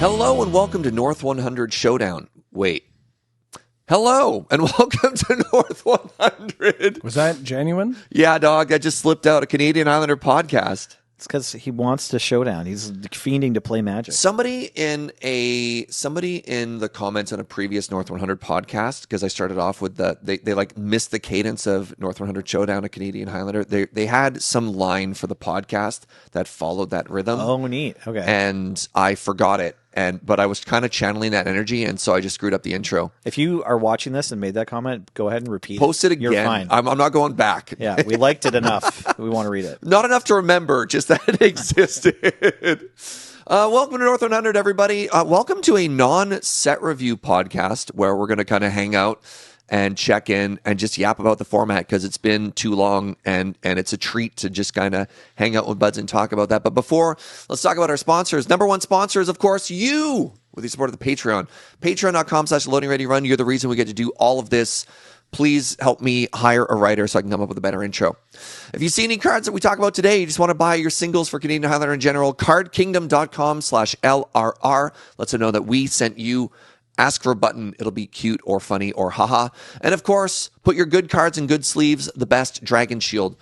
Hello and welcome to North 100 Showdown. Wait. Hello and welcome to North 100. Was that genuine? Yeah, dog. I just slipped out a Canadian Highlander podcast. It's because he wants to showdown. He's fiending to play Magic. Somebody in the comments on a previous North 100 podcast, because I started off with they like missed the cadence of North 100 Showdown, a Canadian Highlander. They had some line for the podcast that followed that rhythm. Oh, neat. Okay. And I forgot it. But I was kind of channeling that energy, and so I just screwed up the intro. If you are watching this and made that comment, go ahead and repeat Post it again. You're fine. I'm not going back. Yeah, we liked it enough. We want to read it. Not enough to remember, just that it existed. Welcome to North 100, everybody. Welcome to a non-set review podcast where we're going to kind of hang out and check in and just yap about the format because it's been too long and it's a treat to just kind of hang out with buds and talk about that. But before, let's talk about our sponsors. Number one sponsor is, of course, you with your support of the Patreon. Patreon.com/loadingreadyrun. You're the reason we get to do all of this. Please help me hire a writer so I can come up with a better intro. If you see any cards that we talk about today, you just want to buy your singles for Canadian Highlander in general, cardkingdom.com/LRR lets them know that we sent you. Ask for a button. It'll be cute or funny or haha. And of course, put your good cards in good sleeves. The best Dragon Shield.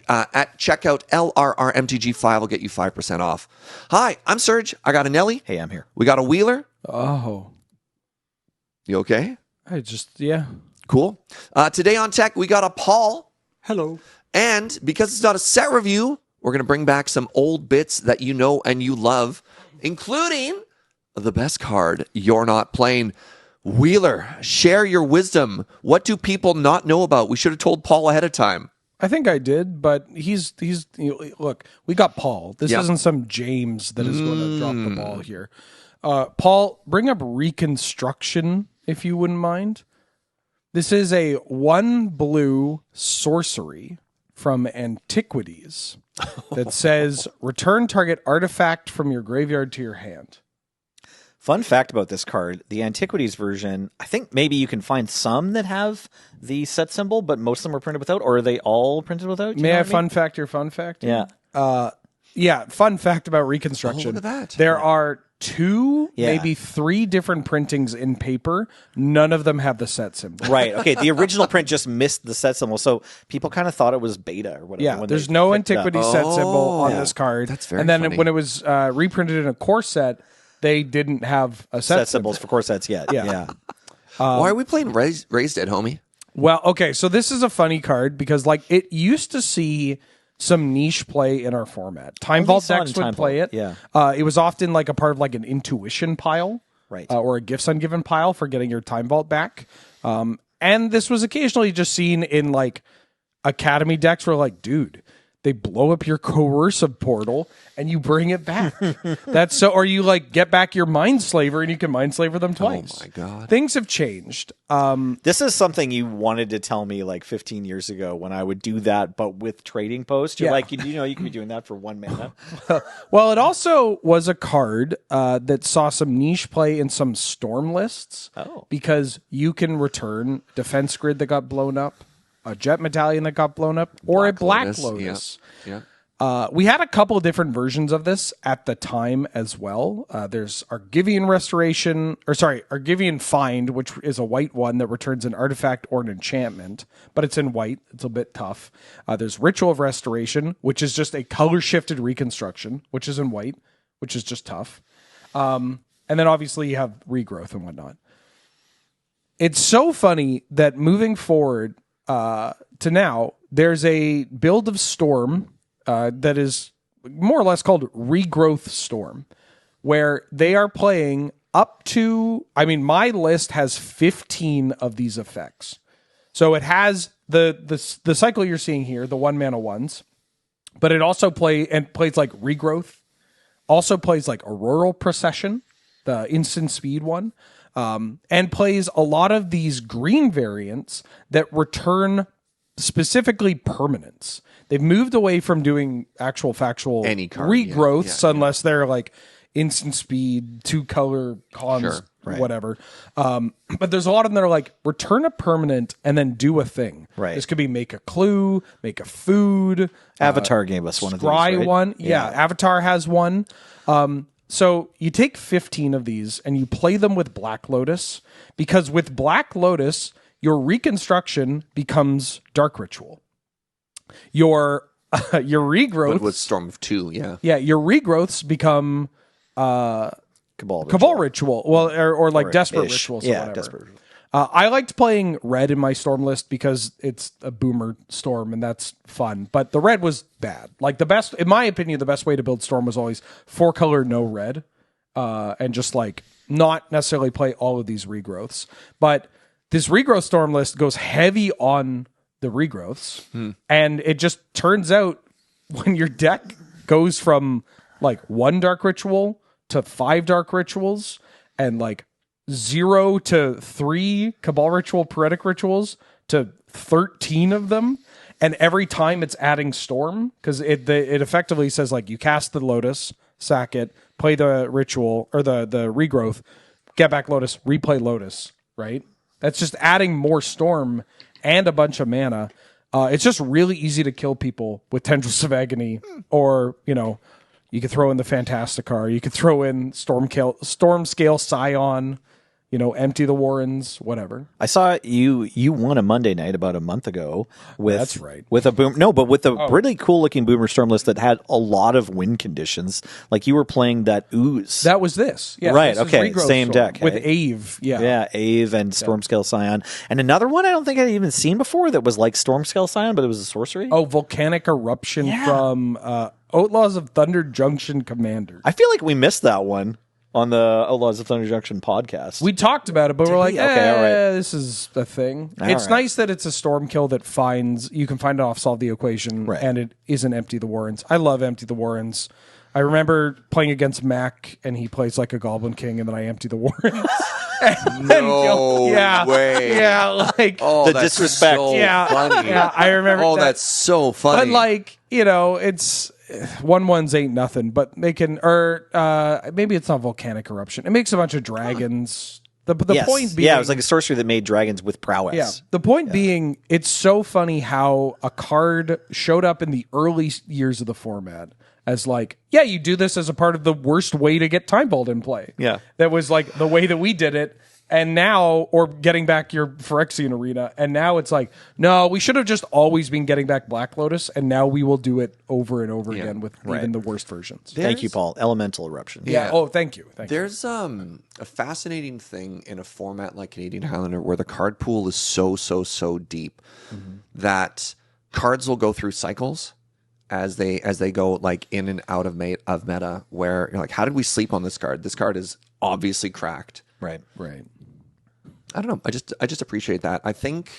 At checkout, LRRMTG 5 will get you 5% off. Hi, I'm Serge. I got a Nelly. Hey, I'm here. We got a Wheeler. Oh. You okay? Yeah. Cool. Today on tech, we got a Paul. Hello. And because it's not a set review, we're going to bring back some old bits that you know and you love, including the best card you're not playing. Wheeler, share your wisdom. What do people not know about? We should have told Paul ahead of time. I think I did, but he's look, we got Paul. This isn't some James that is going to drop the ball here. Paul, bring up Reconstruction, if you wouldn't mind. This is a 1 blue sorcery from Antiquities that says, return target artifact from your graveyard to your hand. Fun fact about this card, the Antiquities version, I think maybe you can find some that have the set symbol, but most of them are printed without, or are they all printed without? May I fun fact your fun fact? Yeah. Yeah, fun fact about Reconstruction. Oh, look at that. There are 2, maybe 3 different printings in paper. None of them have the set symbol. Right. Okay. The original print just missed the set symbol, so people kind of thought it was beta or whatever. Yeah, there's no Antiquity set symbol on this card. That's very And then funny. when it was reprinted in a core set, they didn't have a set symbols for core sets yet. Yeah. Why are we playing Raised Dead, homie? Well, okay, so this is a funny card because like it used to see some niche play in our format. Time Vault saw it in decks would Time play Vault, it. yeah. It was often like a part of like an intuition pile. Right. Or a Gifts Ungiven pile for getting your Time Vault back. And this was occasionally just seen in like Academy decks where like, dude, they blow up your coercive portal and you bring it back. That's so, or you like get back your Mindslaver and you can Mindslaver them twice. Oh my God. Things have changed. This is something you wanted to tell me like 15 years ago when I would do that, but with Trading Post. You're Yeah. like, you know, you can be doing that for 1 mana. Well, it also was a card that saw some niche play in some Storm lists. Oh. Because you can return Defense Grid that got blown up, a Jet Medallion that got blown up, or a Black Lotus. Yeah. We had a couple of different versions of this at the time as well. There's Argivian Argivian Find, which is a white one that returns an artifact or an enchantment, but it's in white. It's a bit tough. There's Ritual of Restoration, which is just a color-shifted reconstruction, which is in white, which is just tough. And then obviously you have Regrowth and whatnot. It's so funny that moving forward to now, there's a build of Storm that is more or less called Regrowth Storm, where they are playing up to, I mean, my list has 15 of these effects. So it has the cycle you're seeing here, the 1 mana ones, but it also plays like Regrowth, also plays like Auroral Procession, the instant speed one, and plays a lot of these green variants that return specifically permanents. They've moved away from doing actual factual Any card, regrowths yeah, unless they're like instant speed, 2-color cons, Sure, right. whatever. But there's a lot of them that are like return a permanent and then do a thing. Right. This could be make a clue, make a food. Avatar gave us one of these, Scry right? one. Yeah, Avatar has one. So you take 15 of these and you play them with Black Lotus, because with Black Lotus, your reconstruction becomes Dark Ritual. Your regrowth with Storm of 2, yeah. Yeah, your regrowths become Cabal Ritual. Well, or like Desperate ish. Rituals or Yeah, whatever. Desperate Ritual. I liked playing red in my Storm list because it's a boomer Storm and that's fun. But the red was bad. Like the best, in my opinion, the best way to build Storm was always 4-color, no red. And just like not necessarily play all of these regrowths. But this regrowth Storm list goes heavy on the regrowths. And it just turns out when your deck goes from like 1 Dark Ritual to 5 Dark Rituals and like 0 to 3 Cabal Ritual, Paretic Rituals to 13 of them, and every time it's adding Storm, because it effectively says like you cast the Lotus, sack it, play the Ritual or the regrowth, get back Lotus, replay Lotus, right? That's just adding more Storm and a bunch of mana. It's just really easy to kill people with Tendrils of Agony, or you could throw in the Fantasticar, you could throw in Storm Scale Scion. Empty the Warrens, whatever. I saw you won a Monday night about a month ago with That's right. with a really cool looking Boomer Storm list that had a lot of win conditions. Like you were playing that Ooze. That was this. Yeah, right, this is okay. Regrowth Same Storm deck. with hey? Ave. Yeah. Yeah, Ave and Storm Scale Scion. And another one I don't think I'd even seen before that was like Storm Scale Scion, but it was a sorcery. Oh, Volcanic Eruption from Outlaws of Thunder Junction Commander. I feel like we missed that one on the Outlaws of Thunder Junction podcast. We talked about it, but we're like, Okay, all right. this is a thing. All It's right. nice that it's a Storm kill that you can find it off Solve the Equation, Right. and it isn't Empty the Warrens. I love Empty the Warrens. I remember playing against Mac, and he plays like a Goblin King, and then I empty the Warrens. No way. Yeah, like the that's disrespect. So Yeah. funny. Yeah, I remember. Oh, that. that's so funny. But like, it's 1/1s ain't nothing. But they can, or maybe it's not Volcanic Eruption. It makes a bunch of dragons. The Yes. point being, yeah, it was like a sorcery that made dragons with prowess. yeah. The point being, it's so funny how a card showed up in the early years of the format as like, yeah, you do this as a part of the worst way to get Time Vault in play. Yeah. That was like the way that we did it. And now, or getting back your Phyrexian Arena, and now it's like, no, we should have just always been getting back Black Lotus, and now we will do it over and over again with even the worst versions. Thank you, Paul. Elemental Eruption. Yeah. Oh, thank you. Thank you. There's a fascinating thing in a format like Canadian Highlander where the card pool is so deep that cards will go through cycles as they go like in and out of meta, where you're like, how did we sleep on this card? This card is obviously cracked. Right. I don't know. I just appreciate that. I think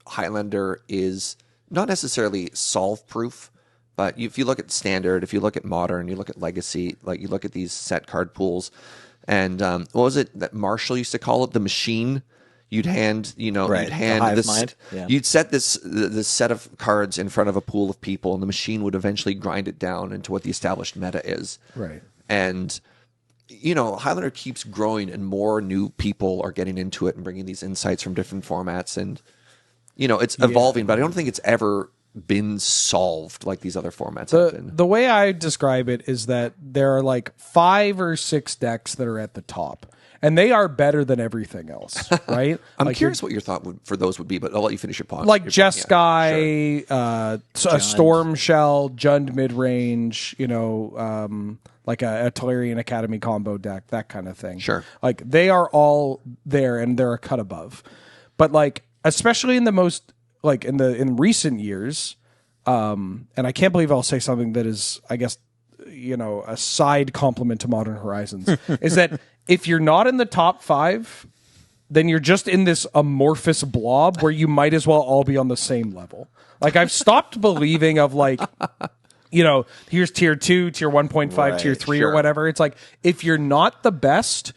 Highlander is not necessarily solve proof, but if you look at standard, if you look at modern, you look at legacy, like you look at these set card pools, and what was it that Marshall used to call it? The machine. You'd hand, Right. The this. hive mind. Yeah. You'd set this set of cards in front of a pool of people, and the machine would eventually grind it down into what the established meta is. Right. And Highlander keeps growing, and more new people are getting into it and bringing these insights from different formats, and it's evolving. But I don't think it's ever been solved like these other formats have been. The way I describe it is that there are like 5 or 6 decks that are at the top, and they are better than everything else, right? I'm curious what your thought for those would be, but I'll let you finish your point. Like Jeskai, a Storm Shell, Jund mid-range, like a Tolarian Academy combo deck, that kind of thing. Sure. Like they are all there and they're a cut above. But like, especially in the most, like in recent years, and I can't believe I'll say something that is, I guess, a side compliment to Modern Horizons, is that if you're not in the top 5, then you're just in this amorphous blob where you might as well all be on the same level. Like I've stopped believing of like, here's tier 2, tier 1.5, Right, tier 3 sure. or whatever. It's like, if you're not the best,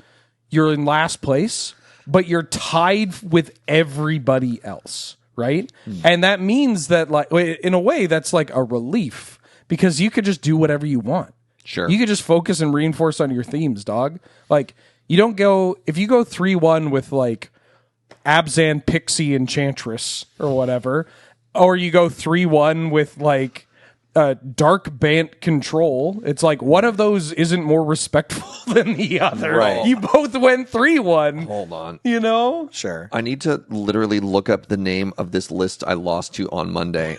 you're in last place, but you're tied with everybody else, right? And that means that, like, in a way, that's like a relief because you could just do whatever you want. Sure. You could just focus and reinforce on your themes, dog. Like, you don't go, if you go 3-1 with like Abzan, Pixie, Enchantress or whatever, or you go 3-1 with like dark bant control. It's like one of those isn't more respectful than the other. Right. You both went 3-1. Hold on. You know? Sure. I need to literally look up the name of this list I lost to on Monday.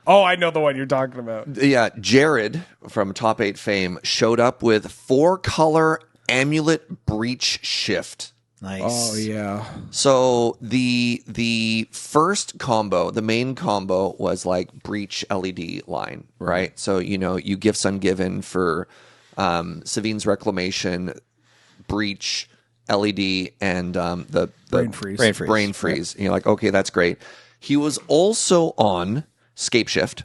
Oh, I know the one you're talking about. Yeah, Jared from Top 8 fame showed up with 4-color Amulet Breach Shift. Nice. Oh, yeah. So the first combo, the main combo was like Breach LED line, right? So, you gifts ungiven for Savine's Reclamation, Breach, LED, and the Brain freeze. Brain freeze. And you're like, okay, that's great. He was also on Scape Shift.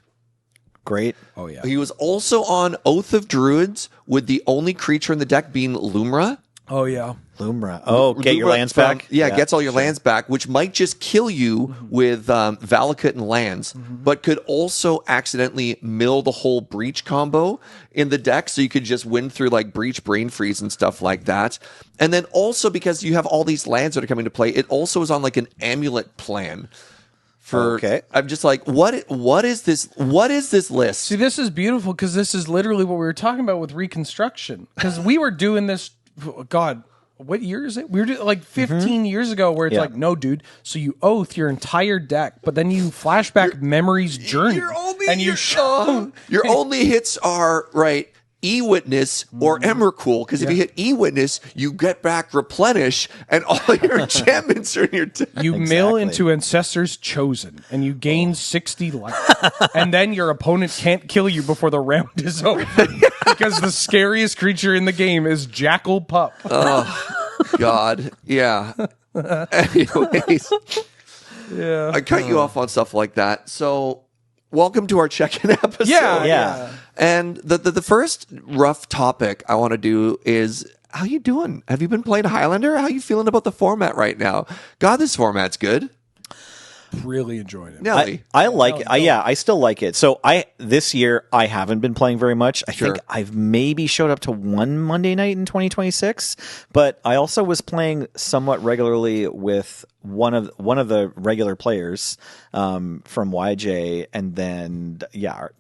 Great. Oh, yeah. He was also on Oath of Druids, with the only creature in the deck being Lumra. Oh, yeah. Lumra. Oh, get your Lumra lands back? Yeah, gets all your lands back, which might just kill you with Valakut and lands, but could also accidentally mill the whole Breach combo in the deck, so you could just win through like Breach, Brain Freeze, and stuff like that. And then also, because you have all these lands that are coming to play, it also is on like an Amulet plan. Okay. I'm just like, what is this? What is this list? See, this is beautiful because this is literally what we were talking about with Reconstruction. Because we were doing this, God, what year is it? We were doing like 15 years ago, where it's like, no, dude. So you oath your entire deck, but then you flashback Memory's Journey, Your only hits are right. E-Witness or Emrakul, because if you hit E-Witness, you get back Replenish, and all your enchantments are in your deck. You mill into Ancestors Chosen, and you gain 60 life. And then your opponent can't kill you before the round is over, because the scariest creature in the game is Jackal Pup. Oh, God. Yeah. Anyways. Yeah. I cut you off on stuff like that. So, welcome to our check-in episode. Yeah. And the first rough topic I want to do is, how you doing? Have you been playing Highlander? How you feeling about the format right now? God, this format's good. Really enjoying it. Nelly. I like it. I still like it. So this year I haven't been playing very much. I think I've maybe showed up to one Monday night in 2026, but I also was playing somewhat regularly with one of the regular players from YJ, and then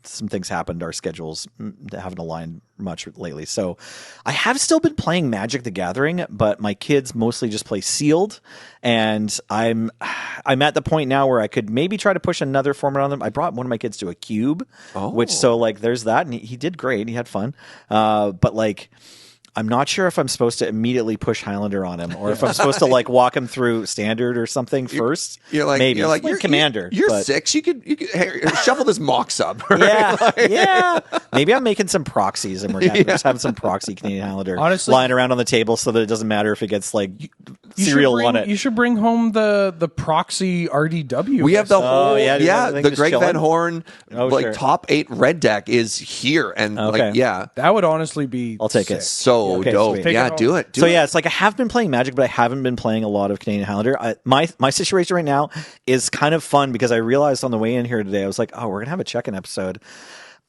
some things happened. Our schedules haven't aligned much lately, so I have still been playing Magic the Gathering, but my kids mostly just play Sealed, and I'm at the point now where I could maybe try to push another format on them. I brought one of my kids to a cube, there's that, and he did great. He had fun, but like, I'm not sure if I'm supposed to immediately push Highlander on him, or if I'm supposed to like walk him through Standard or something first. Maybe you're Commander. You're 6. You could shuffle this Mox up. Right? Yeah. Maybe I'm making some proxies, and we're just having some proxy Canadian Highlander lying around on the table, so that it doesn't matter if it gets like cereal on it. You should bring home the proxy RDW. We have the whole the Greg chilling? Van Horn top 8 red deck is here, and that would honestly be. I'll take it. So dope. Sweet. Do it. It's like I have been playing Magic, but I haven't been playing a lot of Canadian Highlander. My situation right now is kind of fun, because I realized on the way in here today, I was like, oh, we're gonna have a check-in episode.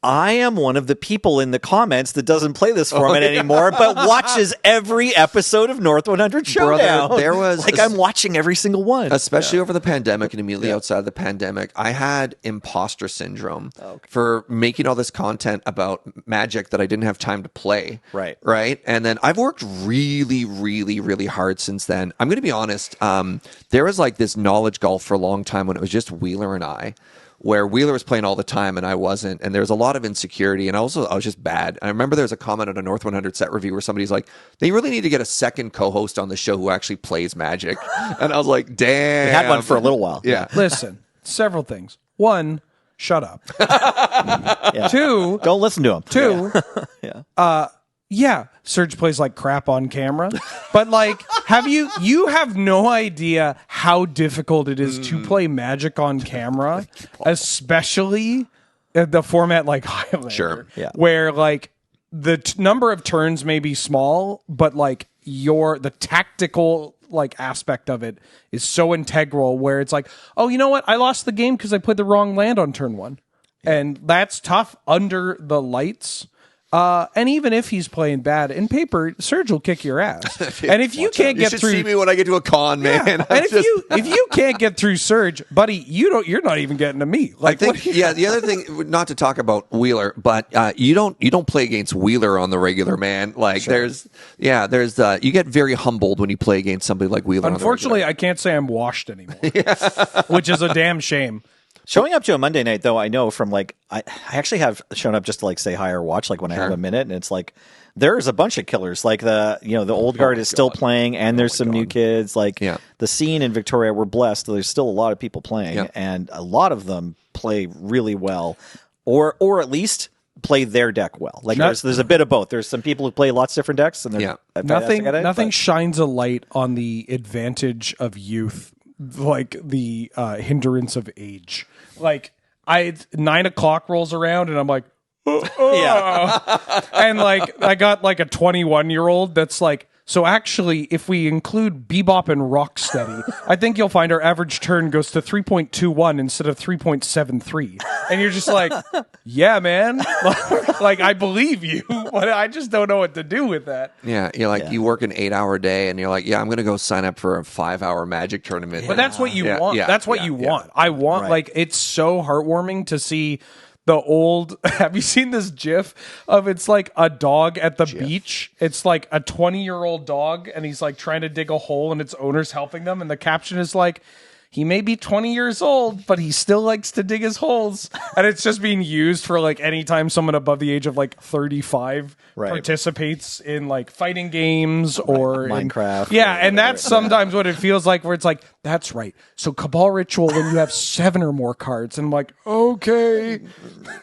I am one of the people in the comments that doesn't play this format anymore, but watches every episode of North 100 Showdown. Brother, there was I'm watching every single one, especially over the pandemic and immediately outside of the pandemic. I had imposter syndrome for making all this content about Magic that I didn't have time to play. Right, and then I've worked really, really, really hard since then. I'm going to be honest. There was like this knowledge gulf for a long time when it was just Wheeler and I, where Wheeler was playing all the time and I wasn't, and there was a lot of insecurity, and I was just bad. I remember there was a comment on a North 100 set review where somebody's like, they really need to get a second co-host on the show who actually plays Magic. And I was like, damn. We had one for a little while. Yeah. Listen, several things. One, shut up. 2, don't listen to him. 2, Serge plays like crap on camera, but like, you have no idea how difficult it is to play Magic on camera, especially the format like Highlander, where like the number of turns may be small, but like the tactical like aspect of it is so integral, where it's like, oh, you know what? I lost the game because I put the wrong land on turn 1. And that's tough under the lights. And even if he's playing bad in paper, Serge will kick your ass. And if you can't get through, see me when I get to a con, man. and if you can't get through Serge, buddy, you're not even getting to me. Like, I think, the other thing, not to talk about Wheeler, but you don't play against Wheeler on the regular, man. Like there's you get very humbled when you play against somebody like Wheeler. Unfortunately, I can't say I'm washed anymore, which is a damn shame. Showing up to a Monday night, though, I know from I actually have shown up just to say hi or watch, when I have a minute, and it's there's a bunch of killers. The old guard is still playing, and there's some new kids. The scene in Victoria, we're blessed. There's still a lot of people playing, and a lot of them play really well, or at least play their deck well. There's a bit of both. There's some people who play lots of different decks, and they're nothing shines a light on the advantage of youth like the hindrance of age. 9 o'clock rolls around and I'm like, and I got a 21-year-old that's so actually, if we include Bebop and Rocksteady, I think you'll find our average turn goes to 3.21 instead of 3.73. And you're just yeah, man. I believe you, but I just don't know what to do with that. Yeah, you're you work an 8-hour day, and you're I'm going to go sign up for a 5-hour Magic tournament. But that's what you want. That's what you want. I want, it's so heartwarming to see the old, have you seen this GIF of it's a dog at the beach? It's a 20-year-old dog, and he's trying to dig a hole, and its owner's helping them, and the caption is he may be 20 years old, but he still likes to dig his holes. And it's just being used for anytime someone above the age of 35 participates in fighting games or Minecraft. And that's sometimes what it feels like, where it's that's right. So Cabal Ritual, when you have 7 or more cards, and I'm okay.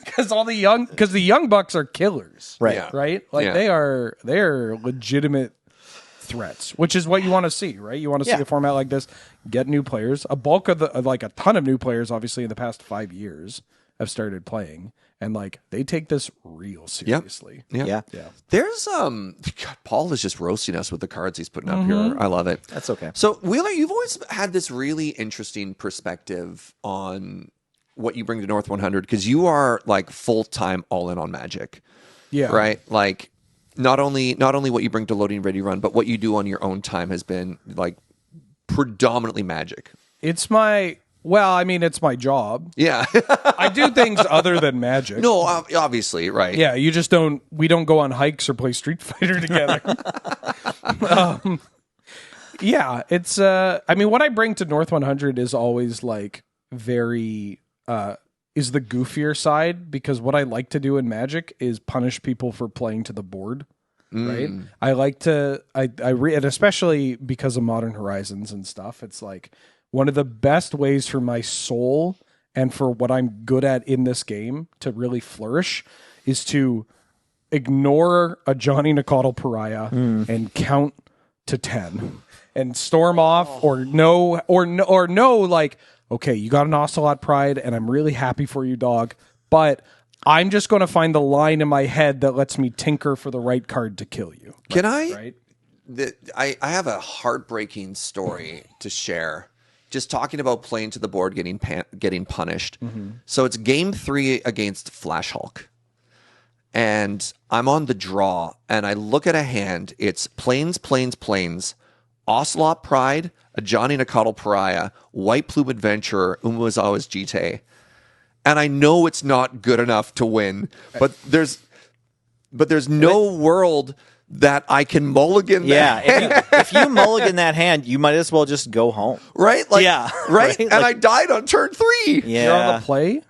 Because the young bucks are killers. Right. Yeah. Right? They're legitimate threats, which is what you want to see, right? You want to see a format like this get new players. A bulk of a ton of new players, obviously, in the past 5 years have started playing, and they take this real seriously. Yeah. There's God, Paul is just roasting us with the cards he's putting up here. I love it. That's okay. So Wheeler, you've always had this really interesting perspective on what you bring to North 100, because you are full-time all in on Magic. Yeah. Right? Not only what you bring to Loading Ready Run, but what you do on your own time has been predominantly Magic. It's my job. Yeah. I do things other than Magic. No, obviously, right. Yeah, we don't go on hikes or play Street Fighter together. It's what I bring to North 100 is always very is the goofier side, because what I like to do in Magic is punish people for playing to the board. Right? I like to, and especially because of Modern Horizons and stuff, it's one of the best ways for my soul and for what I'm good at in this game to really flourish is to ignore a Johnny Nicodle pariah and count to 10 and storm off or know, okay, you got an Ocelot Pride, and I'm really happy for you, dog, but I'm just going to find the line in my head that lets me tinker for the right card to kill you. Can I? Right? I have a heartbreaking story to share. Just talking about playing to the board, getting punished. So it's game 3 against Flash Hulk. And I'm on the draw, and I look at a hand. It's Plains, Ocelot Pride, a Johnny Nicodle Pariah, White Plume Adventurer, Umuazawa's Jite. And I know it's not good enough to win, but there's no world that I can mulligan that hand. If you mulligan that hand, you might as well just go home. Right? Right? And I died on turn 3. Yeah. You're on the play,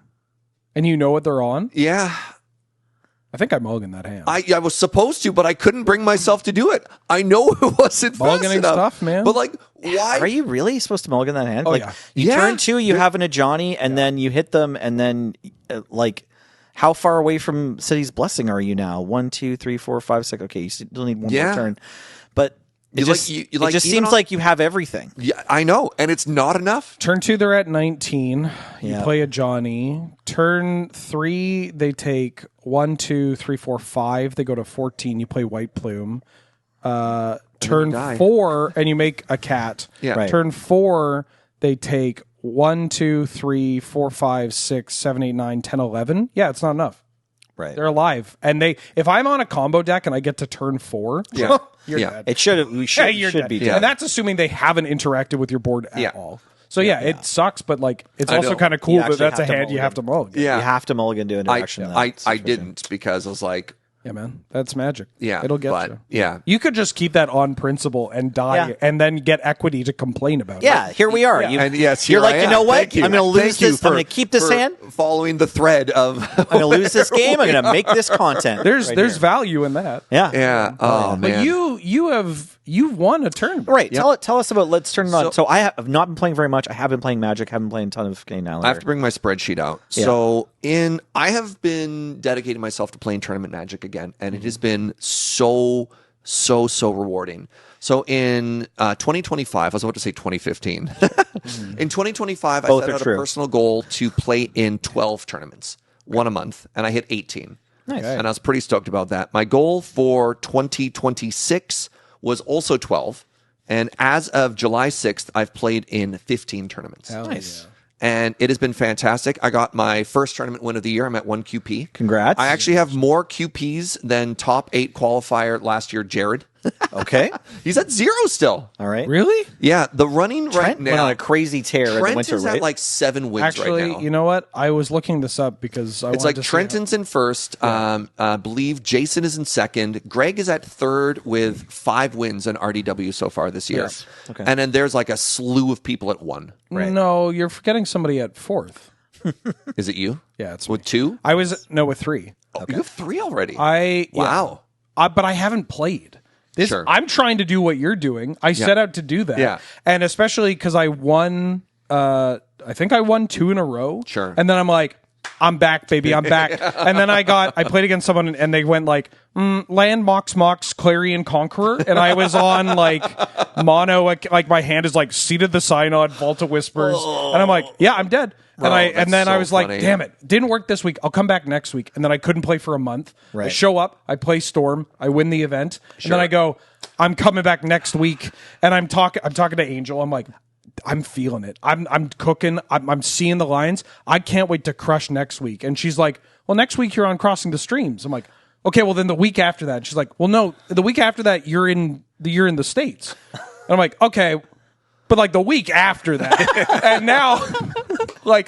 and you know what they're on? Yeah. I think I mulliganed that hand. I was supposed to, but I couldn't bring myself to do it. I know it wasn't fast Mulliganing enough. stuff, man. But why? Are you really supposed to mulligan that hand? Oh, yeah. You turn 2, you have a Johnny, and then you hit them, and then how far away from City's Blessing are you now? 1, 2, 3, 4, 5, 6. Okay, you still need one more turn. But it just seems like you have everything. Yeah, I know, and it's not enough. Turn 2, they're at 19. You Yeah. play a Johnny. Turn 3, they take 1, 2, 3, 4, 5. They go to 14. You play White Plume. Turn 4, and you make a cat. Yeah. Right. Turn 4, they take 1, 2, 3, 4, 5, 6, 7, 8, 9, 10, 11. Yeah, it's not enough. Right. They're alive. And if I'm on a combo deck and I get to turn 4, Yeah. you're Yeah. dead. It should You're should dead. be And dead. that's assuming they haven't interacted with your board at all. So it sucks, but like it's I also know. kind of cool You that actually that's a have to hand you have to mulligan. Yeah. You have to mulligan to interaction. in that I situation. didn't because I was like, Yeah, man. That's magic. yeah, It'll get but, you. Yeah. You could just keep that on principle and die Yeah. and then get equity to complain about it. Yeah, here we are. Yeah. And yes, You're here like, I you am. know what? Thank you. I'm going to lose Thank you this. I'm going to keep this for hand. following the thread of. I'm going to lose this game. I'm going to make this content. There's right there's here. value in that. Yeah. Yeah. Oh But man. you've won a tournament. Right. Tell us about. Let's turn it on. So- So I have not been playing very much. I have been playing Magic. Haven't played a ton of Canadian Highlander. I have to bring my spreadsheet out. Yeah. So I have been dedicating myself to playing tournament Magic again, and it has been so rewarding. So in 2025, I was about to say 2015. In 2025, I Both set are out true. a personal goal to play in 12 tournaments, one a month, and I hit 18. Nice. And I was pretty stoked about that. My goal for 2026 was also 12. And as of July 6th, I've played in 15 tournaments. Nice. And it has been fantastic. I got my first tournament win of the year. I'm at 1 QP. Congrats. I actually have more QPs than top 8 qualifier last year, Jared. Okay. He's at 0 still. All right. Really? Yeah, the running right Trent now. went on a crazy tear in the Trent winter, is right? at like 7 wins Actually, right now. you know what? I was looking this up because I It's wanted like to see Trenton's in first. I believe Jason is in second. Greg is at third with 5 wins in RDW so far this year. Yes. Okay. And then there's like a slew of people at 1. how- No, you're forgetting somebody at 4th. Is it you? Yeah, it's With me. 2? I was with 3. Oh, you have 3 already. Wow. But I haven't played. Sure. I'm trying to do what you're doing. I set out to do that. Yeah. And especially because I won, I think I won 2 in a row. Sure. And then I'm like, I'm back, baby. I'm back. And then I played against someone and they went like, Land, Mox, Clarion, Conqueror. And I was on like mono, like my hand is like Seated the Synod, Vault of Whispers. And I'm like, yeah, I'm dead. Bro, And then that's I so was funny. like, damn it, didn't work this week. I'll come back next week. And then I couldn't play for a month. I Right. show up, I play Storm, I win the event, and then I go, I'm coming back next week, and I'm talking to Angel. I'm like, I'm feeling it. I'm cooking. I'm seeing the lines. I can't wait to crush next week. And she's like, well, next week you're on Crossing the Streams. I'm like, okay, well then the week after that. She's like, well, no, the week after that you're in the States. And I'm like, okay. But like the week after that, and now, like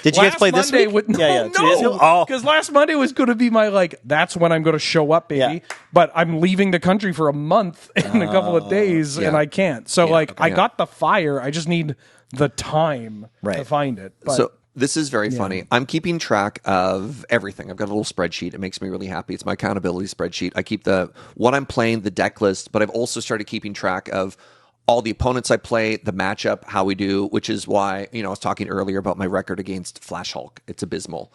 Did you guys play this Monday week? With, Yeah, 2 days ago? no, Oh. because last Monday was going to be my that's when I'm going to show up, baby. Yeah. But I'm leaving the country for a month in a couple of days, and I can't. So I got the fire. I just need the time to Right. find it. But So this is very funny. I'm keeping track of everything. I've got a little spreadsheet. It makes me really happy. It's my accountability spreadsheet. I keep what I'm playing, the deck list, but I've also started keeping track of all the opponents I play, the matchup, how we do, which is why, I was talking earlier about my record against Flash Hulk. It's abysmal.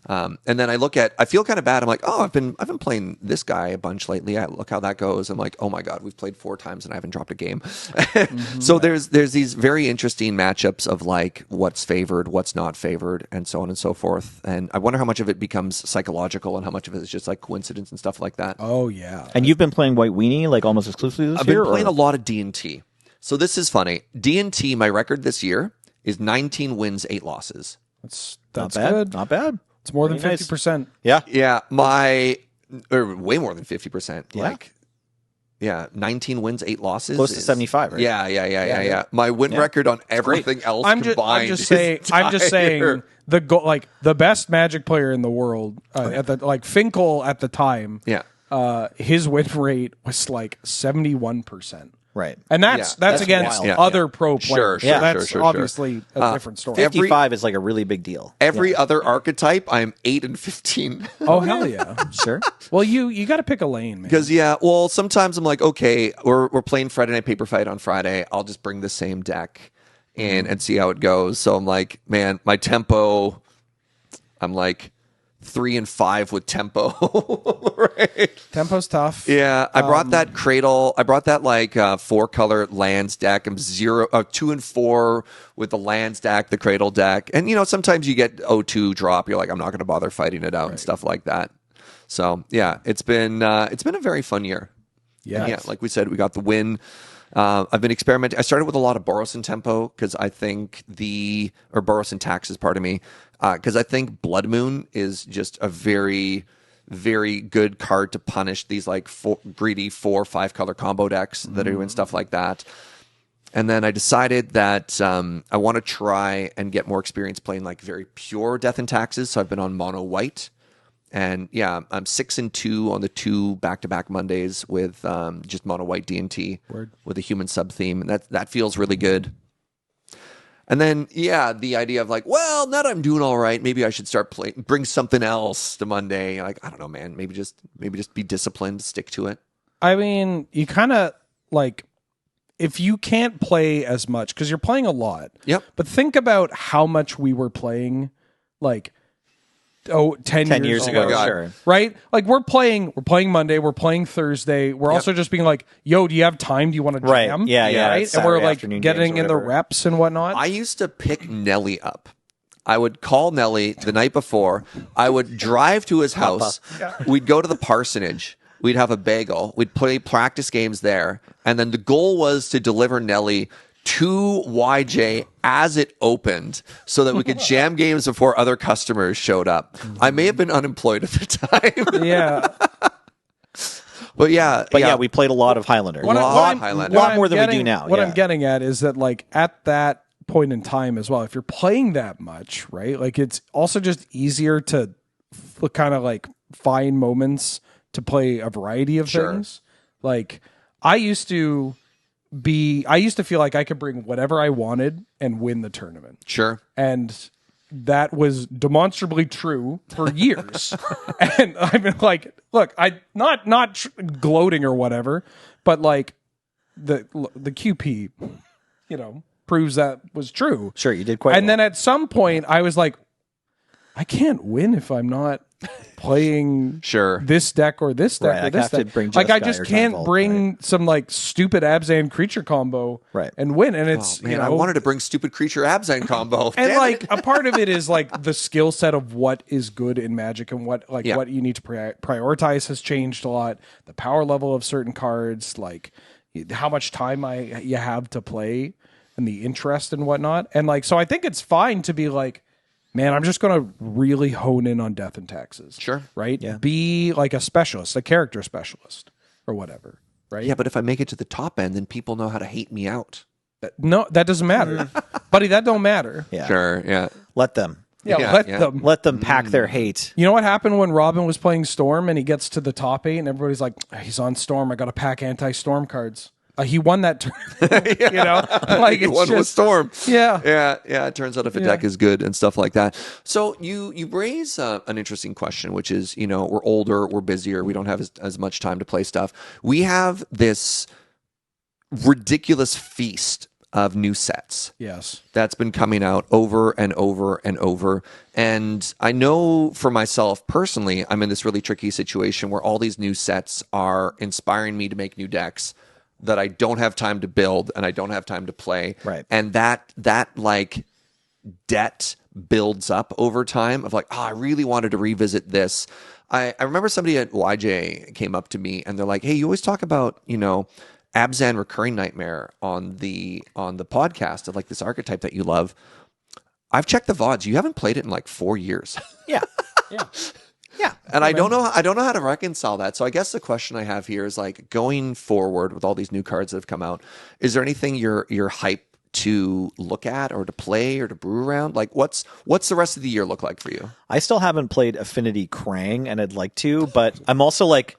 And then I feel kind of bad. I'm like, oh, I've been playing this guy a bunch lately. Look how that goes. I'm like, oh my God, we've played 4 times and I haven't dropped a game. So there's these very interesting matchups of like what's favored, what's not favored, and so on and so forth. And I wonder how much of it becomes psychological and how much of it is just like coincidence and stuff like that. oh yeah, And you've been playing White Weenie like almost exclusively this I've year? been playing or? a lot of D&T. So this is funny. D&T, my record this year is 19 wins, 8 losses. that's Not bad. good. Not bad. It's more than Pretty nice. 50%. Yeah. Yeah, or way more than 50%. Yeah. 19 wins, 8 losses. Close to 75, right? Yeah. My win record on everything else I'm combined. just saying. I'm just saying dire. the best Magic player in the world at the Finkel at the time. Yeah. His win rate was like 71%. Right. And that's that's against wild. Yeah. other pro players. Sure, That's sure. obviously a different story. 55 is like a really big deal. Every other archetype, I'm 8 and 15. Oh hell yeah! Sure. Well, you got to pick a lane, man. Because sometimes I'm like, okay, we're playing Friday Night Paper Fight on Friday. I'll just bring the same deck in and see how it goes. So I'm like, man, my tempo, I'm like 3 and 5 with tempo. Right? Tempo's tough. Yeah, I brought that Cradle. I brought that like 4-color lands deck. I'm 2 and 4 with the lands deck, the Cradle deck, and sometimes you get 0-2 drop. You're like, I'm not going to bother fighting it out and stuff like that. So yeah, it's been a very fun year. Yeah. And yeah, like we said, we got the win. I've been experimenting. I started with a lot of Boros and Tempo because I think Boros and Taxes, pardon me, because I think Blood Moon is just a very very good card to punish these like greedy 4-5 color combo decks that are doing stuff like that. And then I decided that I want to try and get more experience playing like very pure Death and Taxes. So I've been on mono white. And yeah, I'm 6-2 on the 2 back-to-back Mondays with just mono white D&T with a human sub theme. And that feels really good. And then, yeah, the idea of like, well, now that I'm doing all right, maybe I should start playing, bring something else to Monday. Like, I don't know, man. Maybe just be disciplined, stick to it. I mean, you kind of like, if you can't play as much, because you're playing a lot. Yep. But think about how much we were playing, like, 10 years ago. Sure. Right? Like, we're playing Monday, we're playing Thursday. We're also just being like, yo, do you have time? Do you want to jam? Right. Yeah. Right? And we're like getting in the reps and whatnot. I used to pick Nelly up. I would call Nelly the night before. I would drive to his house. We'd go to the parsonage. We'd have a bagel. We'd play practice games there. And then the goal was to deliver Nelly to YJ as it opened so that we could jam games before other customers showed up. I may have been unemployed at the time. Yeah. But yeah, we played a lot of Highlander. What A I'm lot more than we getting- do now. What yeah. I'm getting at is that, like, at that point in time as well, if you're playing that much, right? Like, it's also just easier to kind of like find moments to play a variety of things. Like, I used to feel like I could bring whatever I wanted and win the tournament. Sure. And that was demonstrably true for years. And I've been like, look, I not gloating or whatever, but like the QP, proves that was true. Sure, you did quite And then at some point I was like, I can't win if I'm not playing this deck or this deck or this deck. Like, I just can't bring some like stupid Abzan creature combo and win. And it's I wanted to bring stupid creature Abzan combo. And Damn like it. a part of it is like the skill set of what is good in Magic and what you need to prioritize has changed a lot. The power level of certain cards, like how much time you have to play and the interest and whatnot. And like, so I think it's fine to be like, man, I'm just going to really hone in on Death and Taxes. Sure. Right? Yeah. Be like a specialist, a character specialist or whatever. Right? Yeah, but if I make it to the top end, then people know how to hate me out. No, that doesn't matter. Buddy, that don't matter. Yeah. Sure, yeah. Let them. Let them pack their hate. You know what happened when Robin was playing Storm and he gets to the top 8 and everybody's like, he's on Storm. I got to pack anti-Storm cards. He won that tournament. Like he won with Storm. Yeah. It turns out if a deck is good and stuff like that. So you raise an interesting question, which is, we're older, we're busier, we don't have as much time to play stuff. We have this ridiculous feast of new sets. Yes. That's been coming out over and over and over. And I know for myself personally, I'm in this really tricky situation where all these new sets are inspiring me to make new decks that I don't have time to build and I don't have time to play. Right. And that like debt builds up over time of like, I really wanted to revisit this. I remember somebody at YJ came up to me and they're like, hey, you always talk about, Abzan Recurring Nightmare on the podcast of like this archetype that you love. I've checked the VODs. You haven't played it in like 4 years. Yeah. Yeah. And I don't know how to reconcile that. So I guess the question I have here is like going forward with all these new cards that have come out, is there anything you're hyped to look at or to play or to brew around? Like what's the rest of the year look like for you? I still haven't played Affinity Krang and I'd like to, but I'm also like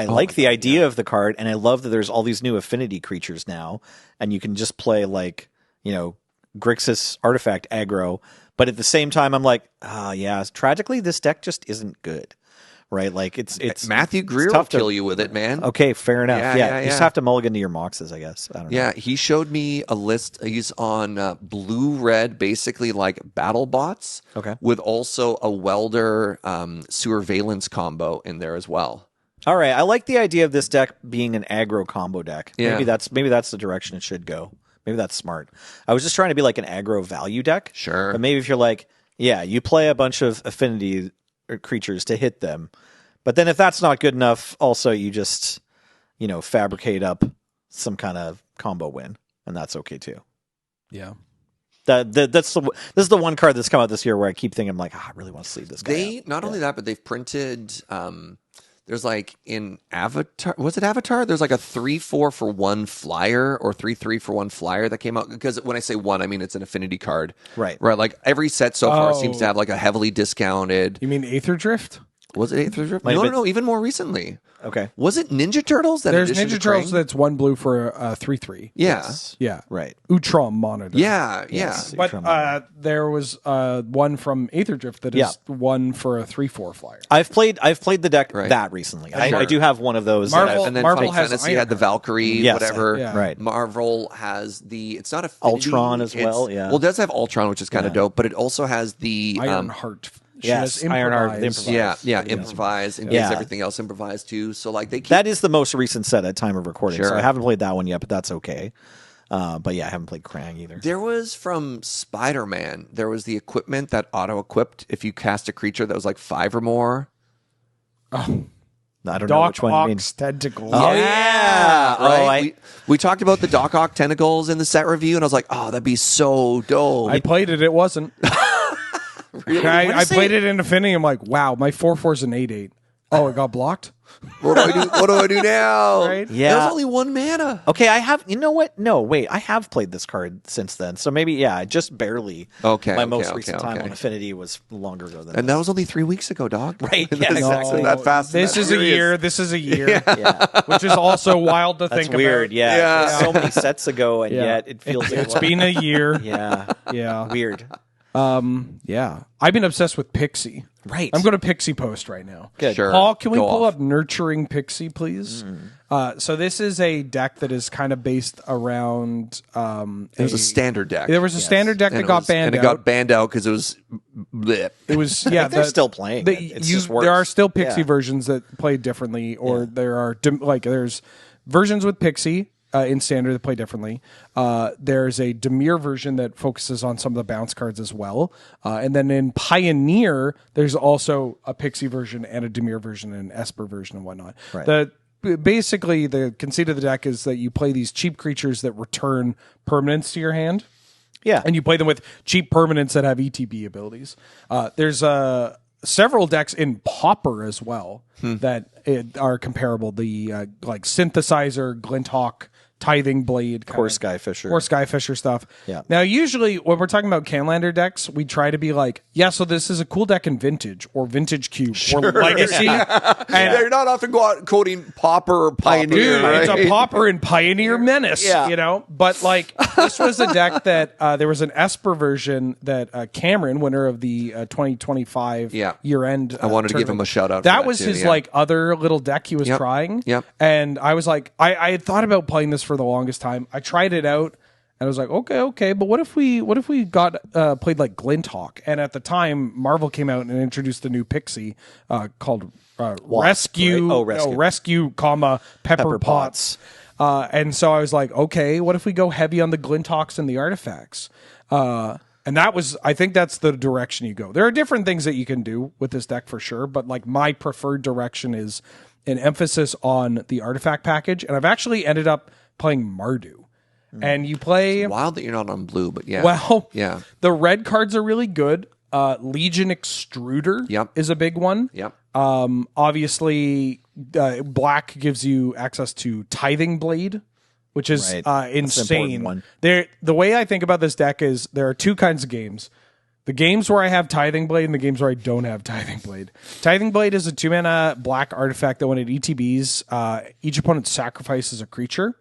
I like the idea of the card and I love that there's all these new affinity creatures now and you can just play like, Grixis artifact aggro. But at the same time, I'm like, tragically, this deck just isn't good, right? Like it's Matthew Greer will kill you with it, man. Okay, fair enough. Yeah. You just have to mulligan to your Moxes, I guess. I don't know. Yeah, he showed me a list. He's on blue-red, basically like battle bots. Okay. With also a welder surveillance combo in there as well. All right, I like the idea of this deck being an aggro combo deck. Yeah. Maybe that's the direction it should go. Maybe that's smart. I was just trying to be like an aggro value deck. Sure. But maybe if you're like, you play a bunch of affinity creatures to hit them. But then if that's not good enough, also you just, fabricate up some kind of combo win. And that's okay too. Yeah. This is the one card that's come out this year where I keep thinking, I'm like, I really want to sleeve this guy. Not only that, but they've printed. There's like in Avatar. Was it Avatar? There's like a 3/4 for 1 flyer or 3/3 for 1 flyer that came out. Because when I say one, I mean it's an affinity card. Right. Like every set so far seems to have like a heavily discounted. You mean Aether Drift? Was it Aether Drift? No, even more recently. Okay. Was it Ninja Turtles? There's Ninja Turtles that's 1 blue for 3/3. Yeah. Yes. Yeah. Right. Utrom monitor. Yeah. Yes. But there was one from Aether Drift that is 1 for a 3/4 flyer. I've played the deck that recently. I do have one of those. And then Marvel Final has Fantasy had the Valkyrie, whatever. Right. Marvel has it's not Affinity. Ultron as well. Yeah. Well, it does have Ultron, which is kind of dope, but it also has the Ironheart. Yes, Ironheart improvise. Improvise, and gives everything else improvise too. So like that is the most recent set at time of recording. So I haven't played that one yet, but that's okay. But yeah, I haven't played Krang either. There was from Spider-Man. There was the equipment that auto-equipped if you cast a creature that was like 5 or more. Oh, I don't know Doc which one you mean. Ock's tentacles. Oh yeah, right. We talked about the Doc Ock tentacles in the set review, and I was like, oh, that'd be so dope. I played it. It wasn't. Really? I played it in Affinity. I'm like, wow, my 4/4 is an 8/8. Oh, it got blocked? What do I do? What do I do now? Right? Yeah. There's only 1 mana. Okay, I have. You know what? No, wait. I have played this card since then. So maybe, just barely. Okay. My most recent time on Affinity was longer ago than and that was only 3 weeks ago, dog. Right. Yeah, That's exactly. That fast. This is a year. This is a year. Yeah. Which is also wild to That's think weird. about. Yeah. So many sets ago, and yet it feels like It's been a year. Yeah. Yeah. Weird. Yeah. I've been obsessed with Pixie. Right. I'm going to Pixie Post right now. Good. Sure. Paul, can we Go pull off. up Nurturing Pixie, please? So this is a deck that is kind of based around. It was a standard deck. There was a standard deck that got banned and it got banned out because it was. Bleh. It was they're still playing. It just works. There are still Pixie versions that play differently, or there are there's versions with Pixie. In standard, they play differently. There's a Dimir version that focuses on some of the bounce cards as well. And then in Pioneer, there's also a Pixie version and a Dimir version and an Esper version and whatnot. Right. Basically, the conceit of the deck is that you play these cheap creatures that return permanents to your hand. Yeah. And you play them with cheap permanents that have ETB abilities. There's several decks in Pauper as well that are comparable. The like Synthesizer, Glinthawk, Tithing Blade, Core Skyfisher. Core Skyfisher stuff. Yeah. Now, usually when we're talking about Canlander decks, we try to be like, so this is a cool deck in Vintage or Vintage Cube or Legacy. And They're not often quoting Pauper or Pioneer. dude, right? it's a Pauper and Pioneer Menace, you know? But like, this was a deck that there was an Esper version that Cameron, winner of the 2025 year-end I wanted to give him tournament, a shout out. That was his like other little deck he was trying. Yep. And I was like, I had thought about playing this for the longest time. I tried it out. And I was like, okay, but what if we got played like Glinthawk? And at the time, Marvel came out and introduced a new Pixie called Rescue, right? Oh, Rescue. Rescue, Pepper Pots. And so I was like, okay, what if we go heavy on the Glinthawks and the artifacts? And I think that's the direction you go. There are different things that you can do with this deck for sure, but like my preferred direction is an emphasis on the artifact package. And I've actually ended up playing Mardu. And you play... It's wild that you're not on blue, but yeah. Well, yeah. The red cards are really good. Legion Extruder is a big one. Yep. Obviously, black gives you access to Tithing Blade, which is insane. One. The way I think about this deck is there are 2 kinds of games. The games where I have Tithing Blade and the games where I don't have Tithing Blade. Tithing Blade is a 2-mana black artifact that when it ETBs, each opponent sacrifices a creature.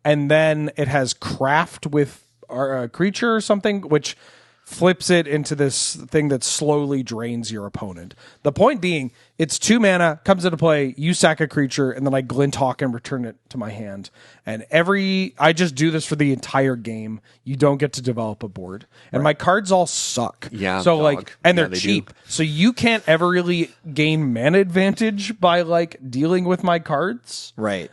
And then it has craft with a creature or something, which flips it into this thing that slowly drains your opponent. The point being, it's 2 mana, comes into play, you sack a creature, and then I Glinthawk and return it to my hand. And I just do this for the entire game. You don't get to develop a board. And my cards all suck. Yeah. So and they're they cheap. do. So you can't ever really gain mana advantage by like dealing with my cards. Right.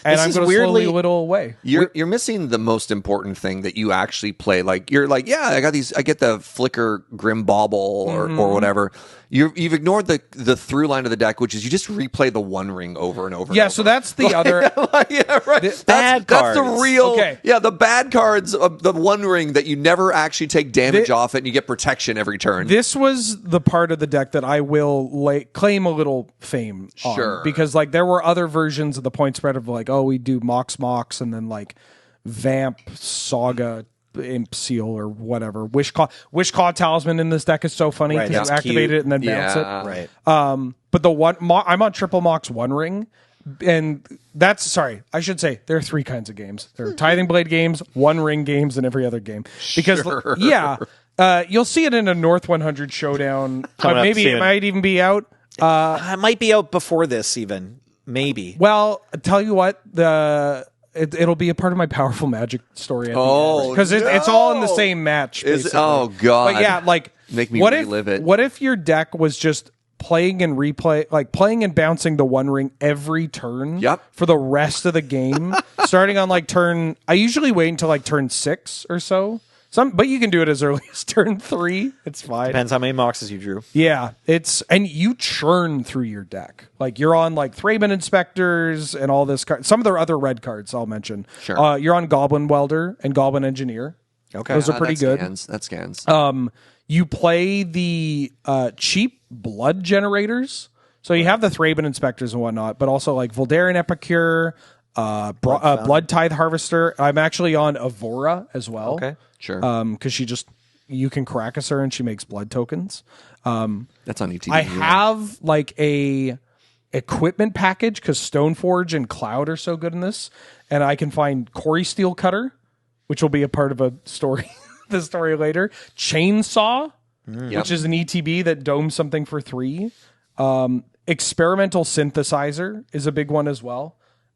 and This I'm is going to weirdly- slowly whittle away. You're missing the most important thing that you actually play. Like you're like, yeah, I get the flicker grim bobble or whatever. You've ignored the through line of the deck, which is you just replay the One Ring over and over. Yeah, and so over. that's the other. Yeah, right. Bad That's the cards. real. Okay. Yeah, the bad cards of the One Ring that you never actually take damage off it, and you get protection every turn. This was the part of the deck that I will claim a little fame on. Sure. Because like there were other versions of the point spread of like, oh, we do Mox and then like Vamp, Saga, Imp Seal or whatever. Wish Claw Talisman in this deck is so funny Right, because that's you activate cute. it and then bounce it. Right. But the one I'm on triple Mox One Ring, and I should say there are three kinds of games. There are Tithing Blade games, One Ring games, and every other game. Because you'll see it in a North 100 showdown. Maybe it might even be out. It might be out before this, even maybe. Well, I tell you what, it'll be a part of my Powerful Magic story. Because it's all in the same match. Oh god! But yeah, like make me relive it. What if your deck was just playing and playing and bouncing the One Ring every turn? Yep. For the rest of the game, starting on like turn. I usually wait until like turn 6 or so. But you can do it as early as turn 3. It's fine. Depends how many Moxes you drew. Yeah, and you churn through your deck. Like you're on like Thraben Inspectors and all this. Some of their other red cards I'll mention. Sure. You're on Goblin Welder and Goblin Engineer. Okay, those are pretty good. That scans. You play the cheap blood generators. So you have the Thraben Inspectors and whatnot, but also like Voldaren Epicure, Blood Tithe Harvester. I'm actually on Avora as well. Okay. Sure. Because you can Caracas her and she makes blood tokens. That's on ETB. I have like a equipment package because Stoneforge and Cloud are so good in this, and I can find Quarry Steel Cutter, which will be a part of a story, the story later. Chainsaw, which is an ETB that domes something for 3. Experimental Synthesizer is a big one as well.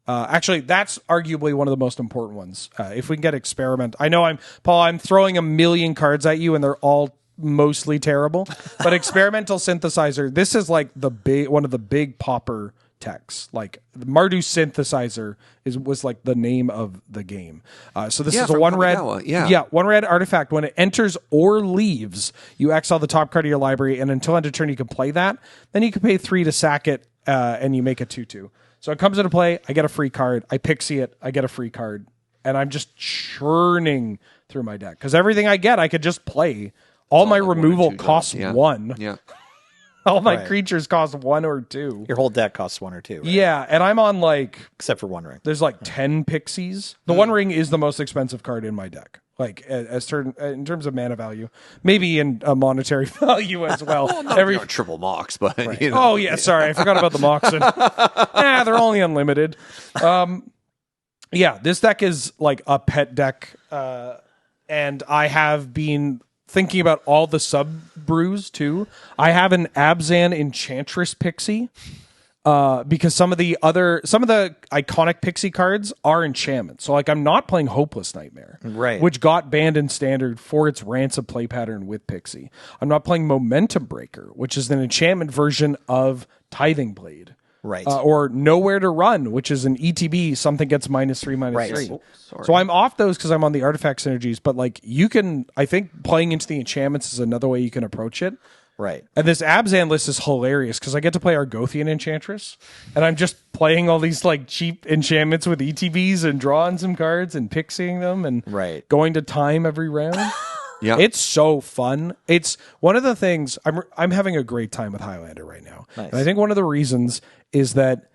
Actually, that's arguably one of the most important ones. If we can get Experiment, I know I'm throwing a million cards at you, and they're all mostly terrible. But Experimental Synthesizer, this is like one of the big popper techs. Like the Mardu Synthesizer was like the name of the game. So this is a one red, one red artifact. When it enters or leaves, you exile the top card of your library, and until end of turn, you can play that. Then you can pay 3 to sack it, and you make a 2/2. So it comes into play, I get a free card, I pixie it, I get a free card, and I'm just churning through my deck. Because everything I get, I could just play. All my removal costs 1. Yeah. All my creatures cost 1 or 2. Your whole deck costs 1 or 2. Right? Yeah, and I'm on like... Except for One Ring. There's like 10 pixies. The One Ring is the most expensive card in my deck. Like in terms of mana value, maybe in a monetary value as well. Triple Mox, but Oh yeah, sorry, I forgot about the Moxen. They're only unlimited. This deck is like a pet deck, and I have been thinking about all the sub brews too. I have an Abzan Enchantress Pixie. Because some of the iconic Pixie cards are enchantments. So like I'm not playing Hopeless Nightmare, right? Which got banned in Standard for its rancid play pattern with Pixie. I'm not playing Momentum Breaker, which is an enchantment version of Tithing Blade, right? Or Nowhere to Run, which is an ETB. Something gets -3/-3. So I'm off those because I'm on the artifact synergies. But like I think playing into the enchantments is another way you can approach it. Right. And this Abzan list is hilarious because I get to play Argothian Enchantress, and I'm just playing all these like cheap enchantments with ETBs and drawing some cards and pixieing them and going to time every round. Yeah, it's so fun. It's one of the things I'm having a great time with Highlander right now. Nice. And I think one of the reasons is that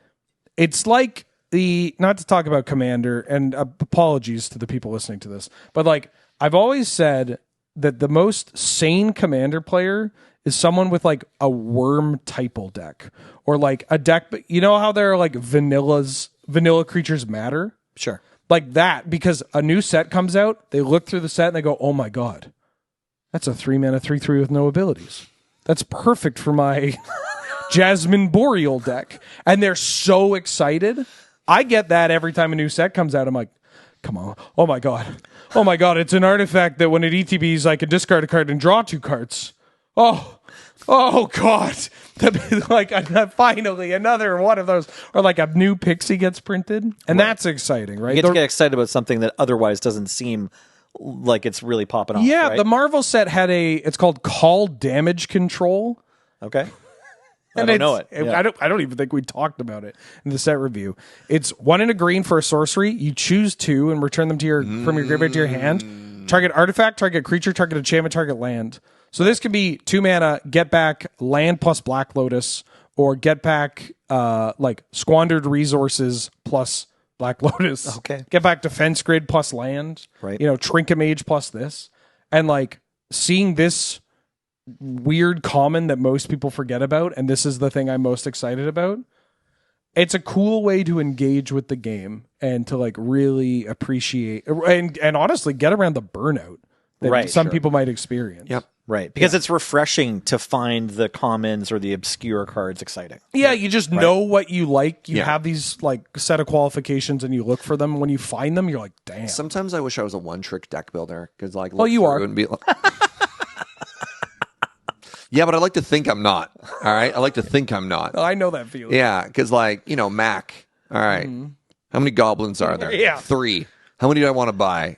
it's like not to talk about Commander, and apologies to the people listening to this, but like I've always said that the most sane Commander player is someone with like a worm typal deck, or like a deck, but you know how there are like vanilla creatures matter? Sure. Like that, because a new set comes out, they look through the set and they go, oh my God, that's a 3-mana 3/3 with no abilities. That's perfect for my Jasmine Boreal deck. And they're so excited. I get that every time a new set comes out. I'm like, come on. Oh my God. It's an artifact that when it ETBs, I can discard a card and draw 2 cards. oh God. Like finally another one of those, or like a new Pixie gets printed, and that's exciting, right? You get to get excited about something that otherwise doesn't seem like it's really popping off. Yeah, right? the Marvel set had it's called Call Damage Control. Okay. I And don't know it. I don't even think we talked about it in the set review. It's 1 and a green for a sorcery. You choose 2 and return them from your graveyard to your hand. Target artifact, target creature, target enchantment, target land. So this could be 2 mana, get back land plus Black Lotus, or get back like squandered resources plus Black Lotus. Okay. Get back defense grid plus land. Right. Trinket Mage plus this. And like seeing this weird common that most people forget about, and this is the thing I'm most excited about. It's a cool way to engage with the game and to like really appreciate and honestly get around the burnout that some people might experience. Yep. Right. Because it's refreshing to find the commons or the obscure cards exciting. Yeah, you just know what you like. You have these like set of qualifications and you look for them. When you find them, you're like, damn. Sometimes I wish I was a one-trick deck builder because like you are. And be like, yeah, but I like to think I'm not. All right, I like to think I'm not. I know that feeling. Yeah, because like Mac. All right, how many goblins are there? Yeah. 3. How many do I want to buy?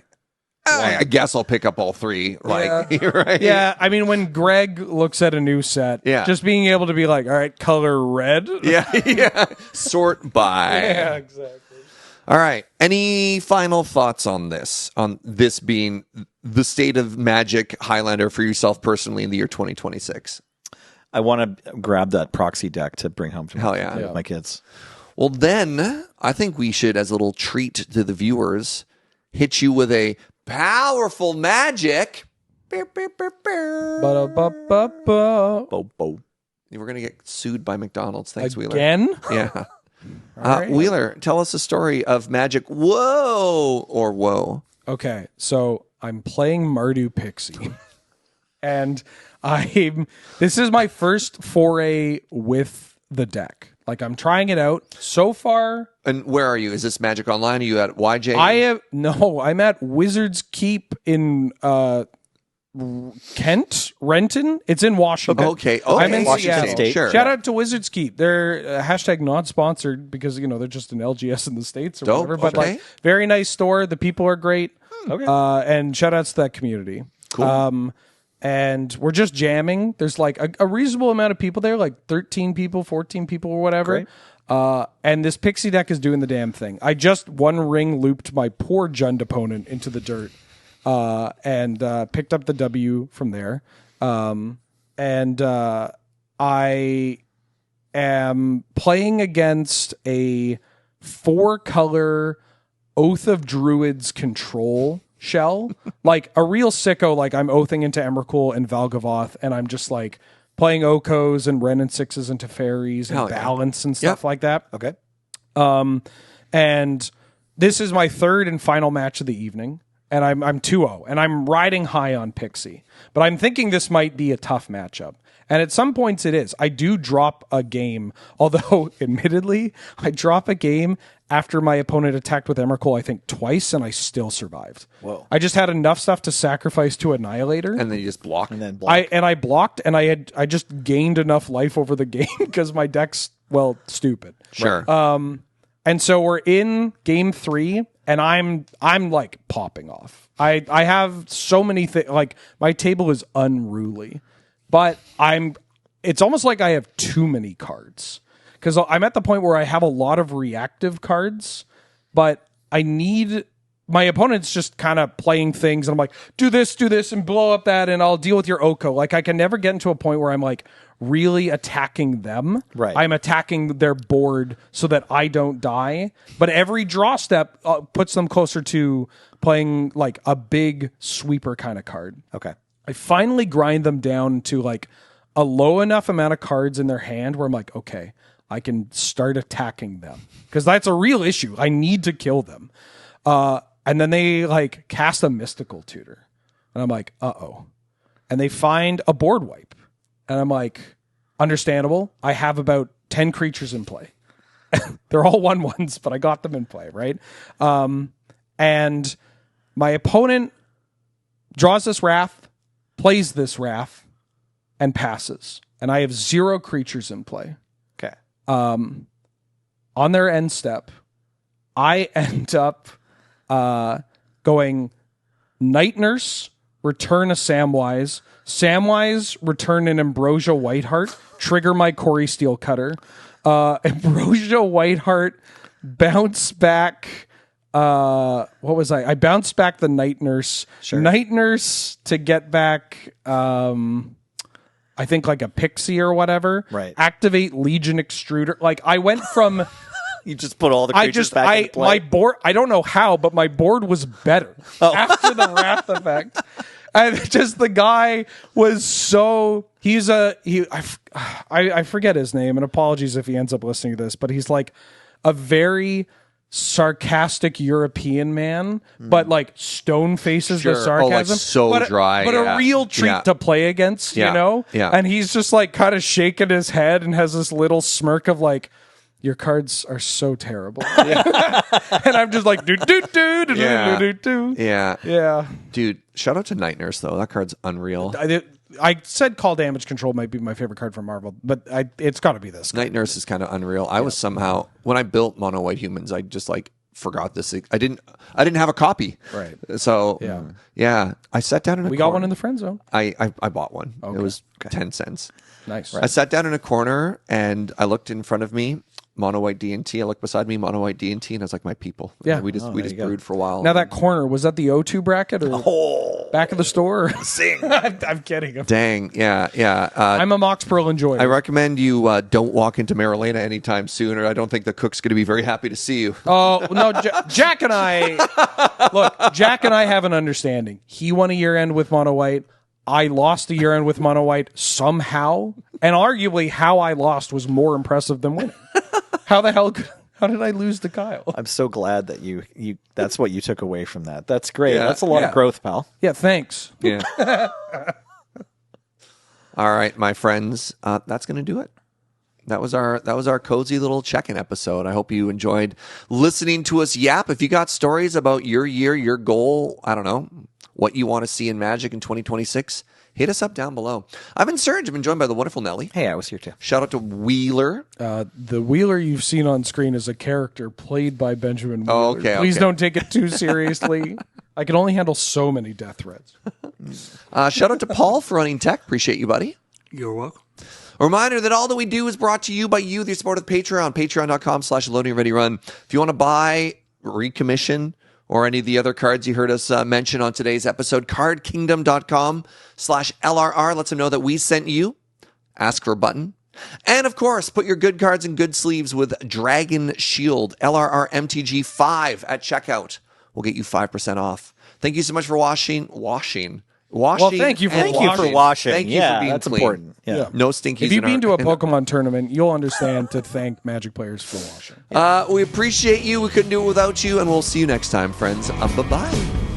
I guess I'll pick up all 3. Like, right? Yeah, I mean, when Greg looks at a new set, just being able to be like, all right, color red. Yeah. Sort by. Yeah, exactly. All right. Any final thoughts on this? On this being the state of Magic Highlander for yourself personally in the year 2026? I want to grab that proxy deck to bring home to my kids. Well, then I think we should, as a little treat to the viewers, hit you with a powerful magic. Ba-da-ba-ba-ba. Bo. We're going to get sued by McDonald's. Thanks, Wheeler. Again? Yeah. Right. Wheeler, tell us a story of magic. Whoa or whoa. Okay, so I'm playing Mardu Pixie. And this is my first foray with the deck. Like, I'm trying it out. So far... And where are you? Is this Magic Online? Are you at YJ? I'm at Wizards Keep in Kent, Renton. It's in Washington. Okay. I'm in Washington Seattle. State. Sure. Shout out to Wizards Keep. They're hashtag not sponsored because they're just an LGS in the States or Dope. whatever. But Okay. like, very nice store. The people are great. Okay. And shout outs to that community. Cool. And we're just jamming. There's like a reasonable amount of people there, like 13 people, 14 people or whatever. Great. And this Pixie deck is doing the damn thing. I just one ring looped my poor Jund opponent into the dirt and picked up the W from there. And I am playing against a 4-color Oath of Druids control shell. Like a real sicko, like I'm oathing into Emrakul and Valgavoth, and I'm just like playing Okos and Wrenn and 6s into fairies and Hell yeah. balance and stuff like that. Okay. And this is my third and final match of the evening, and I'm 2-0, and I'm riding high on Pixie. But I'm thinking this might be a tough matchup. And at some points it is. I do drop a game, although admittedly, I drop a game after my opponent attacked with Emrakul, I think twice, and I still survived. Whoa. I just had enough stuff to sacrifice to Annihilator. And then you just block. And then block. I blocked, and I just gained enough life over the game because my deck's, stupid. Sure. And so we're in game 3, and I'm like popping off. I have so many things, like my table is unruly, but it's almost like I have too many cards because I'm at the point where I have a lot of reactive cards, but my opponent's just kind of playing things, and I'm like, do this, and blow up that, and I'll deal with your Oko. Like, I can never get into a point where I'm like really attacking them. Right. I'm attacking their board so that I don't die. But every draw step puts them closer to playing like a big sweeper kind of card. Okay. I finally grind them down to like a low enough amount of cards in their hand where I'm like, okay, I can start attacking them because that's a real issue. I need to kill them. And then they like cast a Mystical Tutor, and I'm like, uh-oh. And they find a board wipe, and I'm like, understandable. I have about 10 creatures in play. They're all 1/1s, but I got them in play, right? And my opponent draws this Wrath, plays this Wrath, and passes, and I have 0 creatures in play. Okay. On their end step, I end up going Night Nurse, return a Samwise, return an Ambrosia Whiteheart, trigger my Corey Steelcutter, Ambrosia Whiteheart, bounce back. What was I? I bounced back the Night Nurse. Sure. Night Nurse to get back, I think like a Pixie or whatever. Right. Activate Legion Extruder. Like I went from. You just put all the creatures back into play? My board, I don't know how, but my board was better after the Wrath effect. And just the guy was so, I forget his name, and apologies if he ends up listening to this, but he's like a very sarcastic European man, but like stone faces the sarcasm. So dry. But a real treat to play against, you know? Yeah. And he's just like kind of shaking his head and has this little smirk of like, your cards are so terrible. And I'm just like, Yeah. Dude, shout out to Night Nurse, though. That card's unreal. I said Call Damage Control might be my favorite card from Marvel, but it's got to be this. Night Nurse is kind of unreal. I was somehow, when I built Mono White Humans, I just like forgot this. I didn't have a copy. Right. So, yeah. I sat down in a corner. We got one in the friend zone. I bought one. Okay. It was 10 cents. Nice. I sat down in a corner, and I looked in front of me, Mono White D&T. I looked beside me, Mono White D&T, and I was like, my people. Yeah. We just brewed for a while. Now that corner, was that the O2 bracket or back of the store? Sing. I'm kidding. Dang. Yeah. I'm a Mox Pearl enjoyer. I recommend you don't walk into Marilena anytime soon, or I don't think the cook's going to be very happy to see you. Oh, no, Jack and I have an understanding. He won a year end with Mono White. I lost a year end with Mono White somehow, and arguably how I lost was more impressive than winning. How did I lose to Kyle? I'm so glad that you that's what you took away from that. That's great. Yeah. That's a lot of growth, pal. Yeah, thanks. Yeah. All right, my friends, that's going to do it. That was our cozy little check-in episode. I hope you enjoyed listening to us yap. If you got stories about your year, your goal, I don't know, what you want to see in Magic in 2026, hit us up down below. I've been Serge. I've been joined by the wonderful Nelly. Hey, I was here too. Shout out to Wheeler. The Wheeler you've seen on screen is a character played by Benjamin Wheeler. Oh, okay. Please don't take it too seriously. I can only handle so many death threats. Shout out to Paul for running tech. Appreciate you, buddy. You're welcome. A reminder that all that we do is brought to you by you, the support of Patreon, patreon.com/loadingreadyrun. If you want to buy, recommission, or any of the other cards you heard us mention on today's episode, cardkingdom.com/LRR lets them know that we sent you. Ask for a button. And, of course, put your good cards in good sleeves with Dragon Shield, LRRMTG 5 at checkout. We'll get you 5% off. Thank you so much for washing. Well, thank you for washing. Thank you yeah, for being that's clean. important. Yeah. No stinkies. If you've been to a Pokemon tournament, you'll understand to thank Magic players for washing. We appreciate you. We couldn't do it without you, and we'll see you next time, friends. Bye-bye.